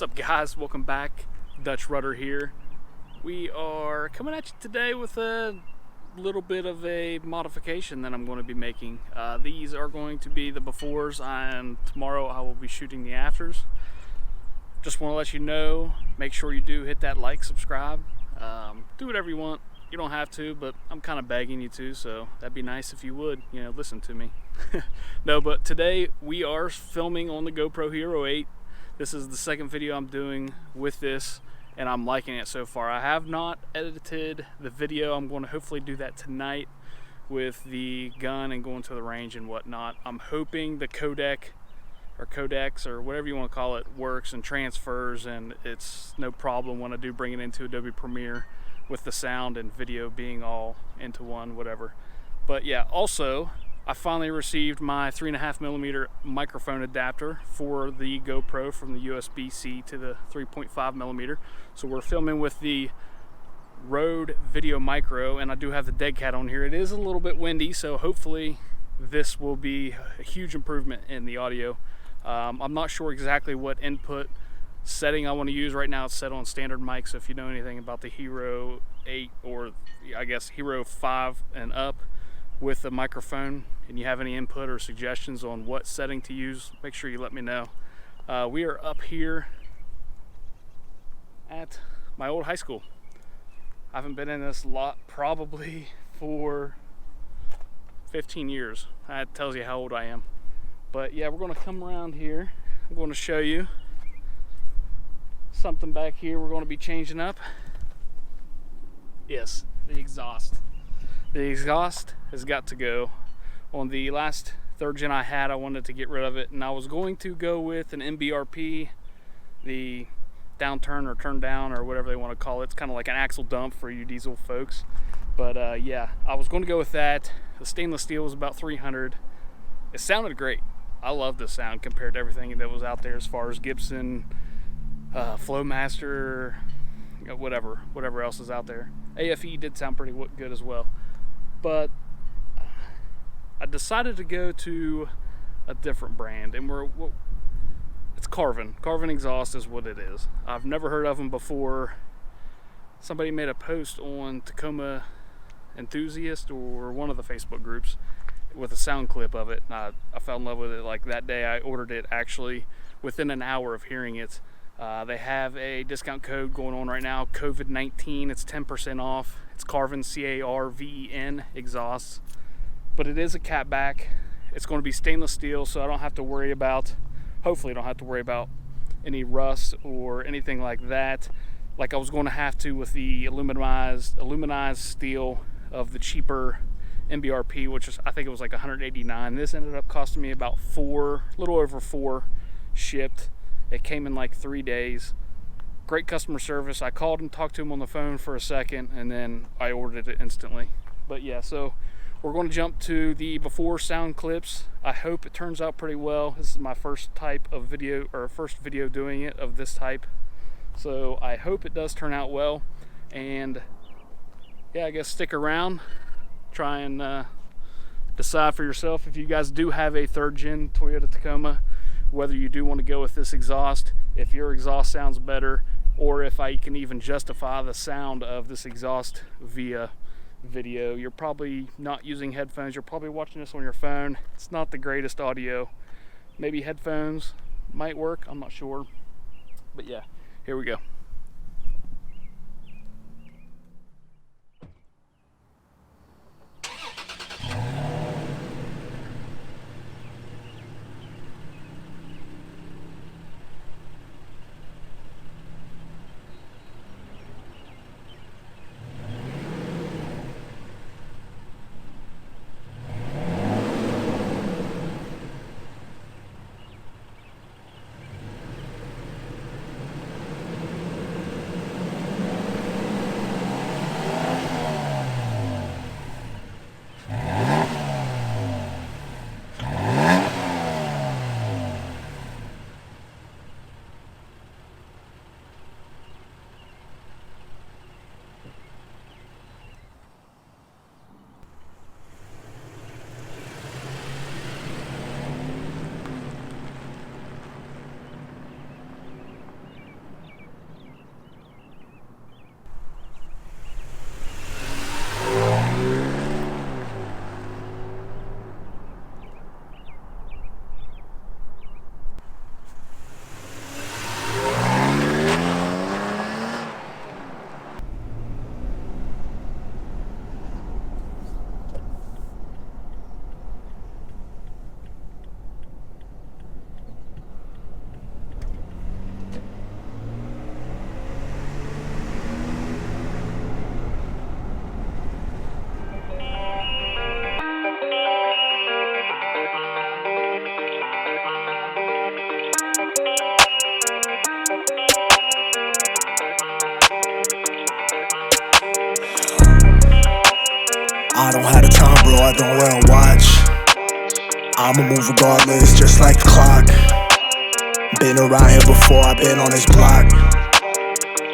What's up, guys? Welcome back. Dutch Rudder here. We are coming at you today with a little bit of a modification that I'm going to be making. These are going to be the befores, and tomorrow I will be shooting the afters. Just want to let you know, make sure you do hit that like, subscribe, do whatever you want. You don't have to, but I'm kind of begging you to, so that'd be nice if you would, listen to me. No, but today we are filming on the GoPro Hero 8. This is the second video I'm doing with this, and I'm liking it so far. I have not edited the video. I'm going to hopefully do that tonight with the gun and going to the range and whatnot. I'm hoping the codec or codecs or whatever you want to call it works and transfers, and it's no problem when I do bring it into Adobe Premiere with the sound and video being all into one, whatever. But yeah, also I finally received my 3.5mm microphone adapter for the GoPro from the USB-C to the 3.5mm. So we're filming with the Rode Video Micro, and I do have the dead cat on here. It is a little bit windy, so hopefully this will be a huge improvement in the audio. I'm not sure exactly what input setting I want to use. Right now it's set on standard mic, so if you know anything about the Hero 8 or I guess Hero 5 and up with the microphone, and you have any input or suggestions on what setting to use, make sure you let me know. We are up here at my old high school. I haven't been in this lot probably for 15 years. That tells you how old I am. But yeah, we're going to come around here. I'm going to show you something back here we're going to be changing up. Yes, the exhaust. The exhaust has got to go. On the last 3rd gen I had, I wanted to get rid of it, and I was going to go with an MBRP, the downturn or turn down or whatever they want to call it. It's kind of like an axle dump for you diesel folks. But yeah, I was going to go with that. The stainless steel was about $300. It sounded great. I love the sound compared to everything that was out there as far as Gibson, Flowmaster, whatever else is out there. AFE did sound pretty good as well. But I decided to go to a different brand, and it's Carven. Carven Exhaust is what it is. I've never heard of them before. Somebody made a post on Tacoma Enthusiast or one of the Facebook groups with a sound clip of it, and I fell in love with it like that day. I ordered it actually within an hour of hearing it. They have a discount code going on right now, COVID-19. It's 10% off. It's Carven, C-A-R-V-E-N, exhausts. But it is a catback. It's going to be stainless steel, so I don't have to worry about, hopefully I don't have to worry about any rust or anything like that, like I was going to have to with the aluminized steel of the cheaper MBRP, which is, I think it was like $189. This ended up costing me about a little over $4 shipped. It came in like 3 days. Great customer service. I called and talked to him on the phone for a second, and then I ordered it instantly. But yeah, so we're going to jump to the before sound clips. I hope it turns out pretty well. This is my first type of video, or first video doing it of this type. So I hope it does turn out well. And yeah, I guess stick around. Try and decide for yourself if you guys do have a 3rd gen Toyota Tacoma, whether you do want to go with this exhaust, if your exhaust sounds better, or if I can even justify the sound of this exhaust via video. You're probably not using headphones. You're probably watching this on your phone. It's not the greatest audio. Maybe headphones might work. I'm not sure. But yeah, here we go. I don't have the time, bro, I don't wear a watch. I'ma move regardless, just like the clock. Been around here before, I've been on this block.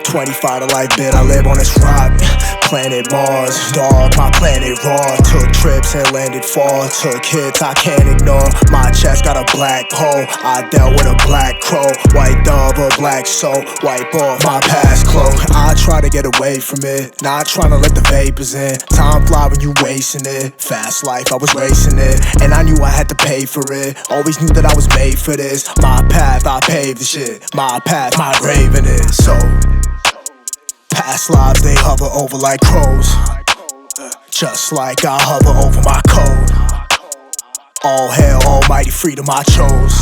25 to life bit, I live on this rock. Planet Mars, dog, my planet raw. Took trips and landed far. Took hits I can't ignore. My chest got a black hole. I dealt with a black crow. White dove, a black soul. Wipe off my past clothes. I try to get away from it, not trying to let the vapors in. Time fly when you wasting it. Fast life, I was racing it, and I knew I had to pay for it. Always knew that I was made for this. My path, I paved the shit. My path, my grave in it. So past lives, they hover over like crows, just like I hover over my code. All hail, almighty freedom I chose.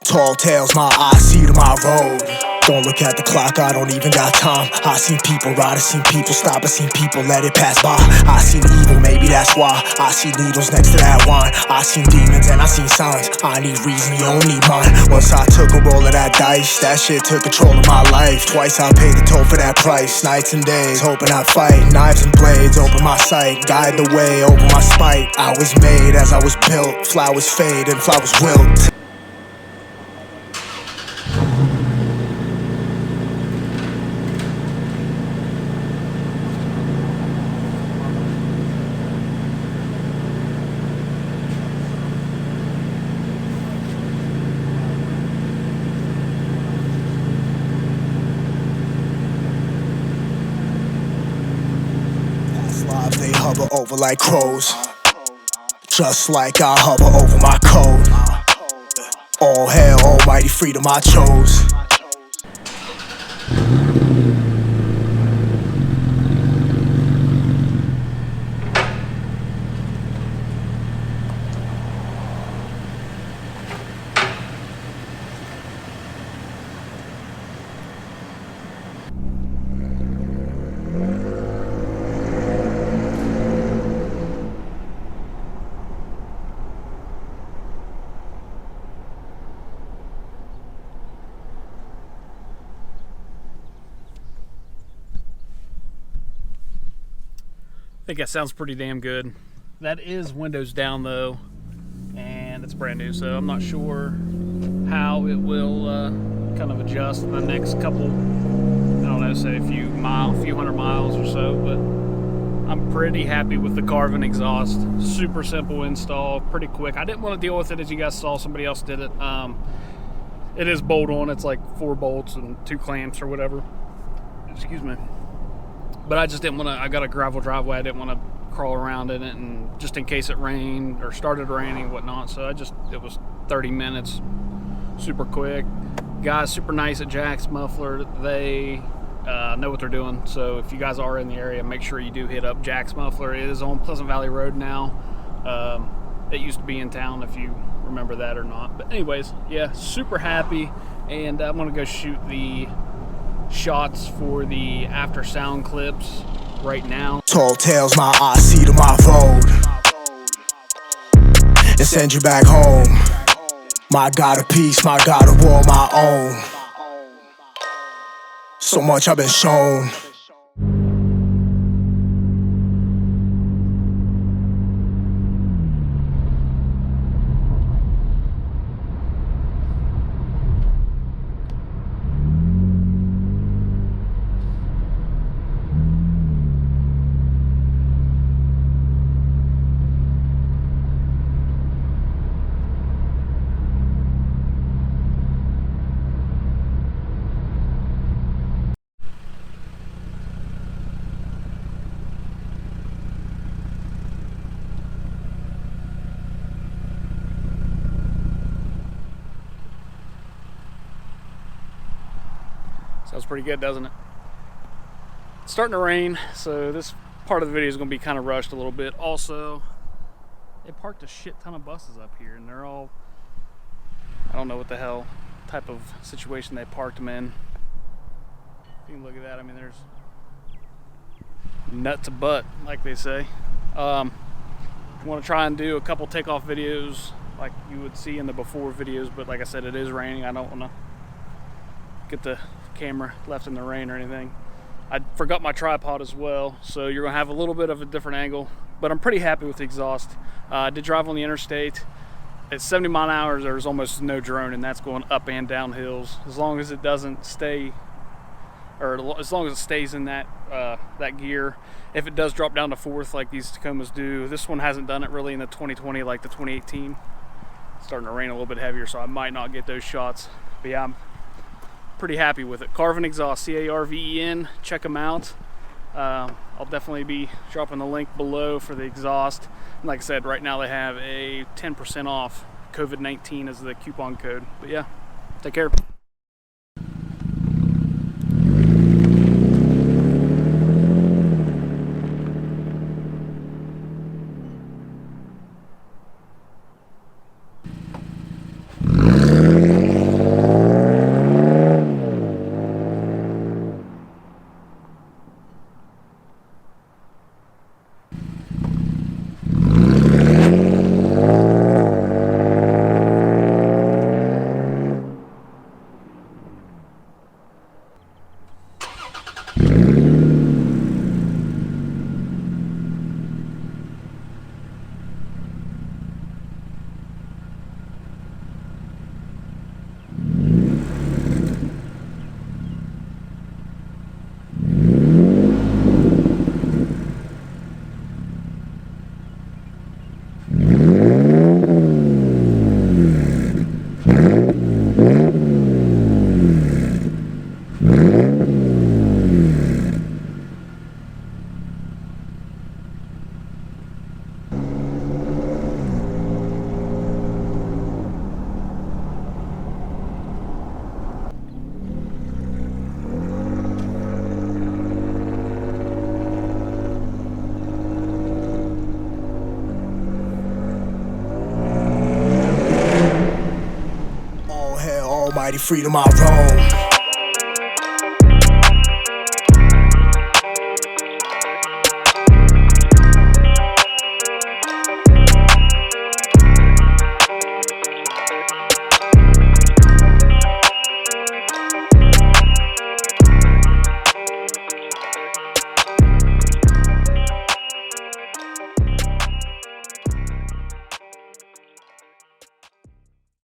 Tall tales, my eyes see to my road. Don't look at the clock, I don't even got time. I seen people ride, I seen people stop, I seen people let it pass by. I seen evil, maybe that's why. I see needles next to that wine. I seen demons and I seen signs. I need reason, you don't need mine. Once I took a roll of that dice, that shit took control of my life. Twice I paid the toll for that price. Nights and days, hoping I'd fight. Knives and blades, open my sight. Guide the way over my spite. I was made as I was built. Flowers fade and flowers wilt. Lives, they hover over like crows, just like I hover over my code. All hail, almighty freedom I chose. I think that sounds pretty damn good. That is windows down though, and it's brand new, so I'm not sure how it will kind of adjust in the next couple, I don't know, say a few hundred miles or so, but I'm pretty happy with the Carven Exhaust. Super simple install, pretty quick. I didn't want to deal with it as you guys saw, somebody else did it. It is bolt on, it's like 4 bolts and 2 clamps or whatever. Excuse me. But I just didn't want to, I got a gravel driveway, I didn't want to crawl around in it, and just in case it rained or started raining and whatnot, so it was 30 minutes, super quick. Guys super nice at Jack's Muffler, they know what they're doing, so if you guys are in the area, make sure you do hit up Jack's Muffler. It is on Pleasant Valley Road now. It used to be in town, if you remember that or not, but anyways, yeah, super happy, and I'm going to go shoot the shots for the after sound clips right now. Tall tales, my eyes see to my road, and send you back home. My God of peace, my God of war, my own. So much I've been shown. Sounds pretty good, doesn't it? It's starting to rain, so this part of the video is going to be kind of rushed a little bit. Also, they parked a shit ton of buses up here, and they're all, I don't know what the hell type of situation they parked them in. You can look at that, I mean, there's nut to butt, like they say. I want to try and do a couple takeoff videos like you would see in the before videos, but like I said, it is raining. I don't want to get the camera left in the rain or anything. I forgot my tripod as well, so you're gonna have a little bit of a different angle but I'm pretty happy with the exhaust. I did drive on the interstate. At 70 mile an hour, there's almost no drone, and that's going up and down hills. As long as it doesn't stay, or as long as it stays in that that gear. If it does drop down to fourth like these Tacomas do, this one hasn't done it really in the 2020 like the 2018. It's starting to rain a little bit heavier, so I might not get those shots. But yeah, I'm pretty happy with it. Carven Exhaust, C-A-R-V-E-N. Check them out. I'll definitely be dropping the link below for the exhaust. And like I said, right now they have a 10% off. COVID-19 is the coupon code. But yeah, take care. Almighty freedom I roam.